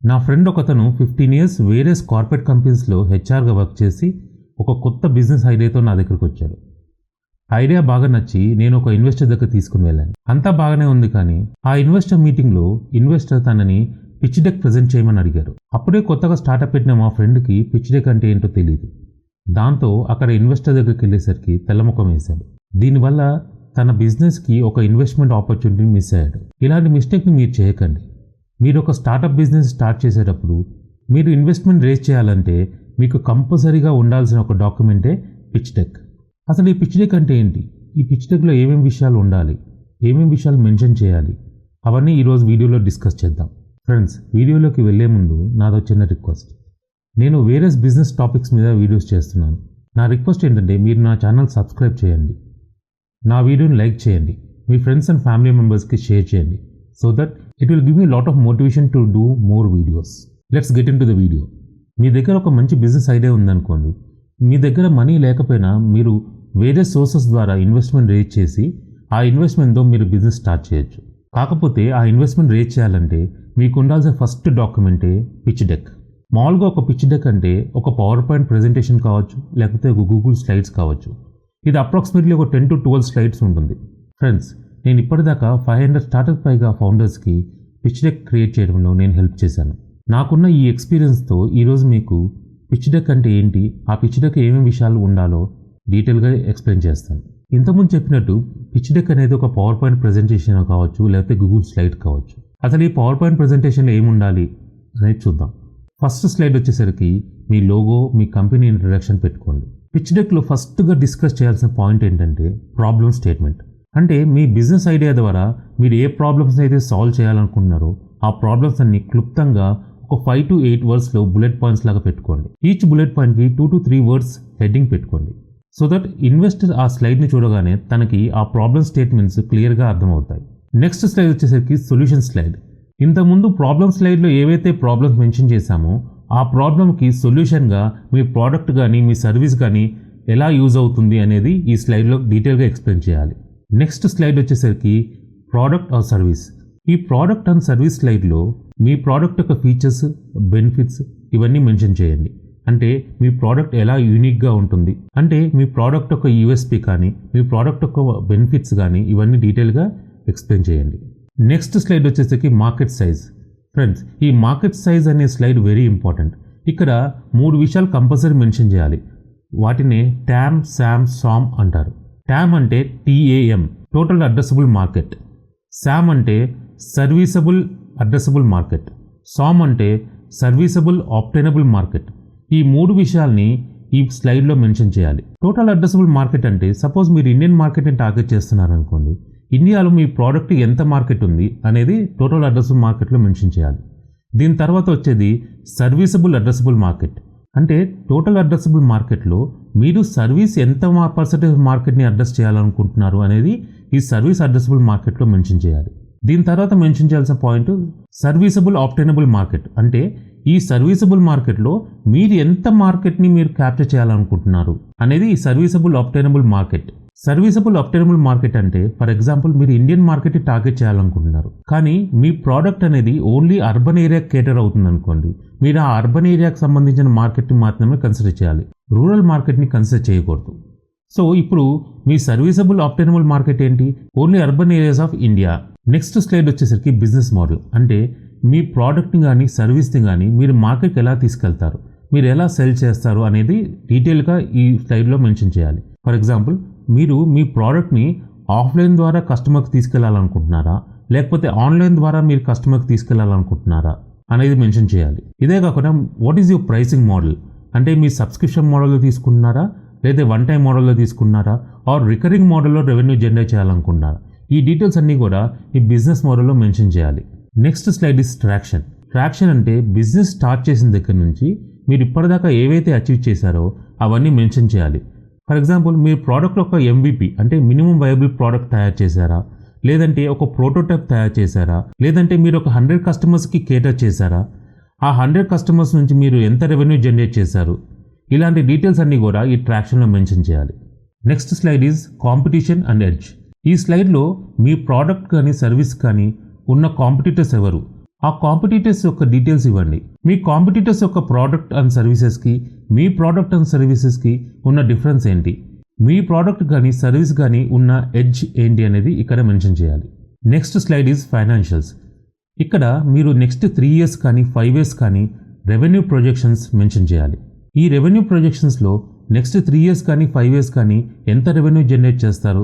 నా ఫ్రెండ్ ఒకతను 15 years various corporate కంపెనీస్లో హెచ్ఆర్గా వర్క్ చేసి ఒక కొత్త బిజినెస్ ఐడియాతో నా దగ్గరికి వచ్చాడు. ఐడియా బాగా నచ్చి నేను ఒక ఇన్వెస్టర్ దగ్గర తీసుకుని వెళ్ళాను. అంతా బాగానే ఉంది, కానీ ఆ ఇన్వెస్టర్ మీటింగ్లో ఇన్వెస్టర్ తనని పిచ్ డెక్ ప్రజెంట్ చేయమని అడిగారు. అప్పుడే కొత్తగా స్టార్టప్ పెట్టిన మా ఫ్రెండ్కి పిచ్ డెక్ అంటే ఏంటో తెలియదు. దాంతో అక్కడ ఇన్వెస్టర్ దగ్గరికి వెళ్ళేసరికి తెల్లముఖం వేశాడు. దీనివల్ల తన బిజినెస్కి ఒక ఇన్వెస్ట్మెంట్ ఆపర్చునిటీని మిస్ అయ్యాడు. ఇలాంటి మిస్టేక్ని మీరు చేయకండి. మీరు ఒక స్టార్టప్ బిజినెస్ స్టార్ట్ చేసేటప్పుడు మీరు ఇన్వెస్ట్మెంట్ రేజ్ చేయాలంటే మీకు కంపల్సరీగా ఉండాల్సిన ఒక డాక్యుమెంటే పిచ్ డెక్. అసలు ఈ పిచ్ డెక్ అంటే ఏంటి, ఈ పిచ్ డెక్లో ఏమేమి విషయాలు ఉండాలి, ఏమేమి విషయాలు మెన్షన్ చేయాలి, అవన్నీ ఈరోజు వీడియోలో డిస్కస్ చేద్దాం. ఫ్రెండ్స్, వీడియోలోకి వెళ్ళే ముందు నాదో చిన్న రిక్వెస్ట్. నేను వేరియస్ బిజినెస్ టాపిక్స్ మీద వీడియోస్ చేస్తున్నాను. నా రిక్వెస్ట్ ఏంటంటే మీరు నా ఛానల్ సబ్స్క్రైబ్ చేయండి, నా వీడియోని లైక్ చేయండి, మీ ఫ్రెండ్స్ అండ్ ఫ్యామిలీ మెంబర్స్కి షేర్ చేయండి, so that it will give me lot of motivation to do more videos. Let's get into the video. మీ దగ్గర ఒక మంచి బిజినెస్ ఐడియా ఉందనుకోండి. మీ దగ్గర మనీ లేకపోయినా మీరు వేరే సోర్సెస్ ద్వారా ఇన్వెస్ట్మెంట్ రేజ్ చేసి ఆ ఇన్వెస్ట్మెంట్తో మీరు బిజినెస్ స్టార్ట్ చేయొచ్చు. కాకపోతే ఆ ఇన్వెస్ట్మెంట్ రేజ్ చేయాలంటే మీకు ఉండాల్సిన ఫస్ట్ డాక్యుమెంటే పిచ్ డెక్. మామూలుగా ఒక పిచ్ డెక్ అంటే ఒక పవర్ పాయింట్ ప్రెజెంటేషన్ కావచ్చు, లేకపోతే ఒక గూగుల్ స్లైడ్స్ కావచ్చు. ఇది అప్రాక్సిమేట్లీ ఒక 10 to 12 స్లైడ్స్ ఉంటుంది. ఫ్రెండ్స్, నేను ఇప్పటిదాకా 500 స్టార్టప్ పైగా ఫౌండర్స్కి పిచ్ డెక్ క్రియేట్ చేయడంలో నేను హెల్ప్ చేశాను. నాకున్న ఈ ఎక్స్పీరియన్స్తో ఈరోజు మీకు పిచ్ డెక్ అంటే ఏంటి, ఆ పిచ్ డెక్ ఏమేమి విషయాలు ఉండాలో డీటెయిల్గా ఎక్స్ప్లెయిన్ చేస్తాను. ఇంతకుముందు చెప్పినట్టు పిచ్ డెక్ అనేది ఒక పవర్ పాయింట్ ప్రెజెంటేషన్ కావచ్చు, లేకపోతే గూగుల్ స్లైడ్ కావచ్చు. అసలు ఈ పవర్ పాయింట్ ప్రెజెంటేషన్లో ఏముండాలి అనేది చూద్దాం. ఫస్ట్ స్లైడ్ వచ్చేసరికి మీ లోగో, మీ కంపెనీ ఇంట్రడక్షన్ పెట్టుకోండి. పిచ్ డెక్లో ఫస్ట్గా డిస్కస్ చేయాల్సిన పాయింట్ ఏంటంటే ప్రాబ్లమ్ స్టేట్మెంట్. అంటే మీ బిజినెస్ ఐడియా ద్వారా మీరు ఏ ప్రాబ్లమ్స్ అయితే సాల్వ్ చేయాలనుకుంటున్నారో ఆ ప్రాబ్లమ్స్ అన్ని క్లుప్తంగా ఒక 5 to 8 వర్డ్స్లో బుల్లెట్ పాయింట్స్ లాగా పెట్టుకోండి. ఈచ్ బుల్లెట్ పాయింట్కి 2 to 3 వర్డ్స్ హెడ్డింగ్ పెట్టుకోండి. సో దట్ ఇన్వెస్టర్ ఆ స్లైడ్ని చూడగానే తనకి ఆ ప్రాబ్లమ్ స్టేట్మెంట్స్ క్లియర్గా అర్థమవుతాయి. నెక్స్ట్ స్లైడ్ వచ్చేసరికి సొల్యూషన్ స్లైడ్. ఇంతకుముందు ప్రాబ్లమ్ స్లైడ్లో ఏవైతే ప్రాబ్లమ్స్ మెన్షన్ చేశామో ఆ ప్రాబ్లమ్కి సొల్యూషన్గా మీ ప్రోడక్ట్ కానీ మీ సర్వీస్ కానీ ఎలా యూజ్ అవుతుంది అనేది ఈ స్లైడ్లో డీటెయిల్గా ఎక్స్ప్లెయిన్ చేయాలి. నెక్స్ట్ స్లైడ్ వచ్చేసరికి ప్రోడక్ట్ ఆర్ సర్వీస్. ఈ ప్రోడక్ట్ అండ్ సర్వీస్ స్లైడ్లో మీ ప్రోడక్ట్ యొక్క ఫీచర్స్, బెనిఫిట్స్ ఇవన్నీ మెన్షన్ చేయండి. అంటే మీ ప్రోడక్ట్ ఎలా యూనిక్గా ఉంటుంది, అంటే మీ ప్రోడక్ట్ యొక్క యూఎస్పీ కానీ మీ ప్రోడక్ట్ యొక్క బెనిఫిట్స్ కానీ ఇవన్నీ డీటెయిల్గా ఎక్స్ప్లెయిన్ చేయండి. నెక్స్ట్ స్లైడ్ వచ్చేసరికి మార్కెట్ సైజ్. ఫ్రెండ్స్, ఈ మార్కెట్ సైజ్ అనే స్లైడ్ వెరీ ఇంపార్టెంట్. ఇక్కడ 3 విషయాలు కంపల్సరీ మెన్షన్ చేయాలి. వాటినే ట్యామ్, శామ్, సామ్ అంటారు. ట్యామ్ అంటే TAM, total addressable market. Sam అంటే సర్వీసబుల్ అడ్రసబుల్ మార్కెట్. సామ్ అంటే సర్వీసబుల్ ఆబ్టైనబుల్ మార్కెట్. ఈ 3 విషయాల్ని ఈ స్లైడ్లో మెన్షన్ చేయాలి. టోటల్ అడ్రసబుల్ మార్కెట్ అంటే సపోజ్ మీరు ఇండియన్ మార్కెట్ని టార్గెట్ చేస్తున్నారు అనుకోండి. ఇండియాలో మీ ప్రోడక్ట్ ఎంత మార్కెట్ ఉంది అనేది టోటల్ అడ్రసబుల్ మార్కెట్లో మెన్షన్ చేయాలి. దీని తర్వాత వచ్చేది సర్వీసబుల్ అడ్రసబుల్ మార్కెట్. అంటే టోటల్ అడ్రసబుల్ మార్కెట్లో మీరు సర్వీస్ ఎంత పర్సెంటేజ్ మార్కెట్ని అడ్రస్ చేయాలనుకుంటున్నారు అనేది ఈ సర్వీస్ అడ్రసబుల్ మార్కెట్లో మెన్షన్ చేయాలి. దీని తర్వాత మెన్షన్ చేయాల్సిన పాయింట్ సర్వీసబుల్ ఆబ్టైనబుల్ మార్కెట్. అంటే ఈ సర్వీసబుల్ మార్కెట్లో మీరు ఎంత మార్కెట్ని మీరు క్యాప్చర్ చేయాలనుకుంటున్నారు అనేది ఈ సర్వీసబుల్ ఆబ్టైనబుల్ మార్కెట్. సర్వీసబుల్ ఆబ్టైనబుల్ మార్కెట్ అంటే ఫర్ ఎగ్జాంపుల్ మీరు ఇండియన్ మార్కెట్ని టార్గెట్ చేయాలనుకుంటున్నారు, కానీ మీ ప్రోడక్ట్ అనేది ఓన్లీ అర్బన్ ఏరియా కేటర్ అవుతుంది అనుకోండి. మీరు ఆ అర్బన్ ఏరియాకి సంబంధించిన మార్కెట్ని మాత్రమే కన్సిడర్ చేయాలి, రూరల్ మార్కెట్ని కన్సిడర్ చేయకూడదు. సో ఇప్పుడు మీ సర్వీసబుల్ ఆబ్టైనబుల్ మార్కెట్ ఏంటి, only urban areas of India. Next slide వచ్చేసరికి బిజినెస్ మోడల్. అంటే మీ ప్రోడక్ట్ని కానీ సర్వీస్ని కానీ మీరు మార్కెట్కి ఎలా తీసుకెళ్తారు, మీరు ఎలా సెల్ చేస్తారు అనేది డీటెయిల్గా ఈ స్లైడ్లో మెన్షన్ చేయాలి. ఫర్ ఎగ్జాంపుల్, మీరు మీ ప్రోడక్ట్ని ఆఫ్లైన్ ద్వారా కస్టమర్కి తీసుకెళ్లాలనుకుంటున్నారా, లేకపోతే ఆన్లైన్ ద్వారా మీరు కస్టమర్కి తీసుకెళ్లాలనుకుంటున్నారా అనేది మెన్షన్ చేయాలి. ఇదే కాకుండా what is your pricing model. అంటే మీ సబ్స్క్రిప్షన్ మోడల్లో తీసుకుంటున్నారా, లేదా వన్ టైం మోడల్లో తీసుకున్నారా, ఆర్ రికరింగ్ మోడల్లో రెవెన్యూ జనరేట్ చేయాలనుకుంటున్నారా. ఈ డీటెయిల్స్ అన్నీ కూడా ఈ బిజినెస్ మోడల్లో మెన్షన్ చేయాలి. Next slide is traction. Traction అంటే బిజినెస్ స్టార్ట్ చేసిన దగ్గర నుంచి మీరు ఇప్పటిదాకా ఏవైతే అచీవ్ చేశారో అవన్నీ మెన్షన్ చేయాలి. ఫర్ ఎగ్జాంపుల్, మీ ప్రోడక్ట్ ఒక MVP అంటే మినిమం వైబుల్ ప్రోడక్ట్ తయారు చేశారా, లేదంటే ఒక ప్రోటోటైప్ తయారు చేశారా, లేదంటే మీరు ఒక 100 కస్టమర్స్కి కేటర్ చేశారా, ఆ 100 కస్టమర్స్ నుంచి మీరు ఎంత రెవెన్యూ జనరేట్ చేశారు, ఇలాంటి డీటెయిల్స్ అన్నీ కూడా ఈ ట్రాక్షన్లో మెన్షన్ చేయాలి. Next slide is competition and edge. ఈ స్లైడ్లో మీ ప్రోడక్ట్ కానీ సర్వీస్ కానీ ఉన్న కాంపిటీటర్స్ ఎవరు, ఆ కాంపిటీటర్స్ యొక్క డీటెయిల్స్ ఇవ్వండి. మీ కాంపిటీటర్స్ యొక్క ప్రోడక్ట్ అండ్ సర్వీసెస్కి మీ ప్రోడక్ట్ అండ్ సర్వీసెస్కి ఉన్న డిఫరెన్స్ ఏంటి, మీ ప్రోడక్ట్ కానీ సర్వీస్ కానీ ఉన్న ఎడ్జ్ ఏంటి అనేది ఇక్కడ మెన్షన్ చేయాలి. Next slide is financials. ఇక్కడ మీరు నెక్స్ట్ 3 years కానీ 5 years కానీ రెవెన్యూ ప్రొజెక్షన్స్ మెన్షన్ చేయాలి. ఈ రెవెన్యూ ప్రొజెక్షన్స్లో నెక్స్ట్ 3 years కానీ 5 years కానీ ఎంత రెవెన్యూ జనరేట్ చేస్తారు,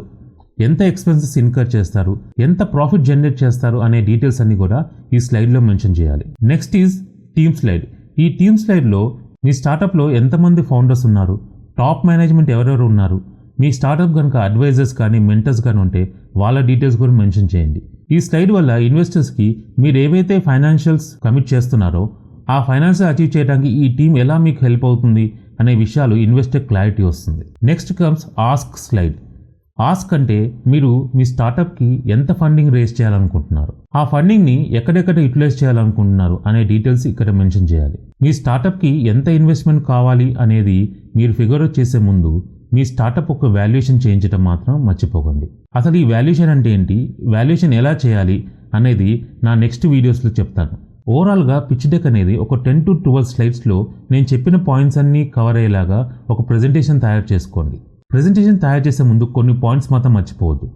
ఎంత ఎక్స్పెన్సెస్ ఇన్కర్ చేస్తారు, ఎంత ప్రాఫిట్ జనరేట్ చేస్తారు అనే డీటెయిల్స్ అన్ని కూడా ఈ స్లైడ్లో మెన్షన్ చేయాలి. Next is team slide. ఈ టీమ్ స్లైడ్లో మీ స్టార్టప్లో ఎంతమంది ఫౌండర్స్ ఉన్నారు, టాప్ మేనేజ్మెంట్ ఎవరెవరు ఉన్నారు, మీ స్టార్టప్ కనుక అడ్వైజర్స్ కానీ మెంటర్స్ కానీ ఉంటే వాళ్ళ డీటెయిల్స్ కూడా మెన్షన్ చేయండి. ఈ స్లైడ్ వల్ల ఇన్వెస్టర్స్కి మీరు ఏవైతే ఫైనాన్షియల్స్ కమిట్ చేస్తున్నారో ఆ ఫైనాన్స్ అచీవ్ చేయడానికి ఈ టీం ఎలా మీకు హెల్ప్ అవుతుంది అనే విషయాలు ఇన్వెస్టర్ క్లారిటీ వస్తుంది. Next comes ask slide. Ask అంటే మీరు మీ స్టార్టప్కి ఎంత ఫండింగ్ రేస్ చేయాలనుకుంటున్నారు, ఆ ఫండింగ్ని ఎక్కడెక్కడ యూటిలైజ్ చేయాలనుకుంటున్నారు అనే డీటెయిల్స్ ఇక్కడ మెన్షన్ చేయాలి. మీ స్టార్టప్కి ఎంత ఇన్వెస్ట్మెంట్ కావాలి అనేది మీరు ఫిగర్ అవుట్ చేసే ముందు మీ స్టార్టప్ ఒక వాల్యుయేషన్ చేయించడం మాత్రం మర్చిపోకండి. అసలు ఈ వాల్యుయేషన్ అంటే ఏంటి, వాల్యుయేషన్ ఎలా చేయాలి అనేది నా నెక్స్ట్ వీడియోస్లో చెప్తాను. ఓవరాల్గా పిచ్ డెక్ అనేది ఒక 10 to 12 స్లైడ్స్లో నేను చెప్పిన పాయింట్స్ అన్నీ కవర్ అయ్యేలాగా ఒక ప్రెజెంటేషన్ తయారు చేసుకోండి. ప్రెజెంటేషన్ తయారు చేసే ముందు కొన్ని పాయింట్స్ మాత్రం మర్చిపోవద్దు.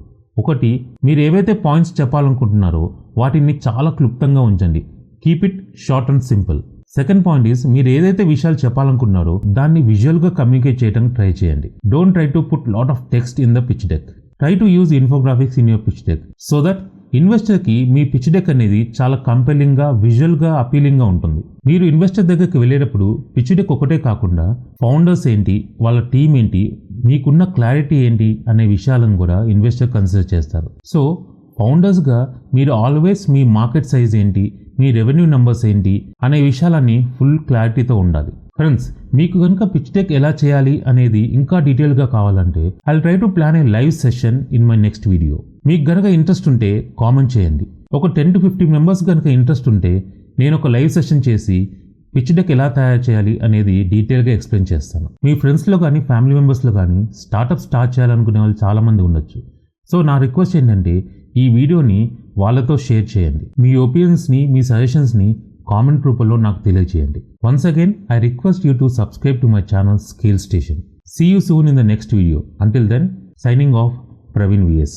ఒకటి, మీరు ఏవైతే పాయింట్స్ చెప్పాలనుకుంటున్నారో వాటిని చాలా క్లుప్తంగా ఉంచండి. Keep it short and simple. Second point is, మీరు ఏదైతే విషయాలు చెప్పాలనుకుంటున్నారో దాన్ని విజువల్గా కమ్యూనికేట్ చేయడానికి ట్రై చేయండి. Don't try to put lot of text in the pitch deck. Try to use infographics in your pitch deck so that ఇన్వెస్టర్కి మీ pitch deck అనేది చాలా కంపెలింగ్గా, విజువల్గా అపీలింగ్గా ఉంటుంది. మీరు ఇన్వెస్టర్ దగ్గరికి వెళ్ళేటప్పుడు పిచ్ డెక్ ఒకటే కాకుండా ఫౌండర్స్ ఏంటి, వాళ్ళ టీం ఏంటి, మీకున్న క్లారిటీ ఏంటి అనే విషయాలను కూడా ఇన్వెస్టర్ కన్సిడర్ చేస్తారు. సో ఫౌండర్స్గా మీరు ఆల్వేస్ మీ మార్కెట్ సైజ్ ఏంటి, మీ రెవెన్యూ నెంబర్స్ ఏంటి అనే విషయాలన్నీ ఫుల్ క్లారిటీతో ఉండాలి. ఫ్రెండ్స్, మీకు కనుక పిచ్ డెక్ ఎలా చేయాలి అనేది ఇంకా డీటెయిల్గా కావాలంటే I try to plan A live session in my next video. మీకు కనుక ఇంట్రెస్ట్ ఉంటే కామెంట్ చేయండి. ఒక 10 to 15 మెంబర్స్ కనుక ఇంట్రెస్ట్ ఉంటే నేను ఒక లైవ్ సెషన్ చేసి పిచ్ డెక్ ఎలా తయారు చేయాలి అనేది డీటెయిల్గా ఎక్స్ప్లెయిన్ చేస్తాను. మీ ఫ్రెండ్స్లో కానీ ఫ్యామిలీ మెంబర్స్లో కానీ స్టార్టప్ స్టార్ట్ చేయాలనుకునే వాళ్ళు చాలామంది ఉండొచ్చు. సో నా రిక్వెస్ట్ ఏంటంటే ఈ వీడియోని వాళ్ళతో షేర్ చేయండి. మీ ఒపీనియన్స్ని, మీ సజెషన్స్ని కామెంట్ రూపంలో నాకు తెలియజేయండి. Once again I request you to subscribe to my channel scale station. See you soon in the next video. Until then, signing off, Praveen VS.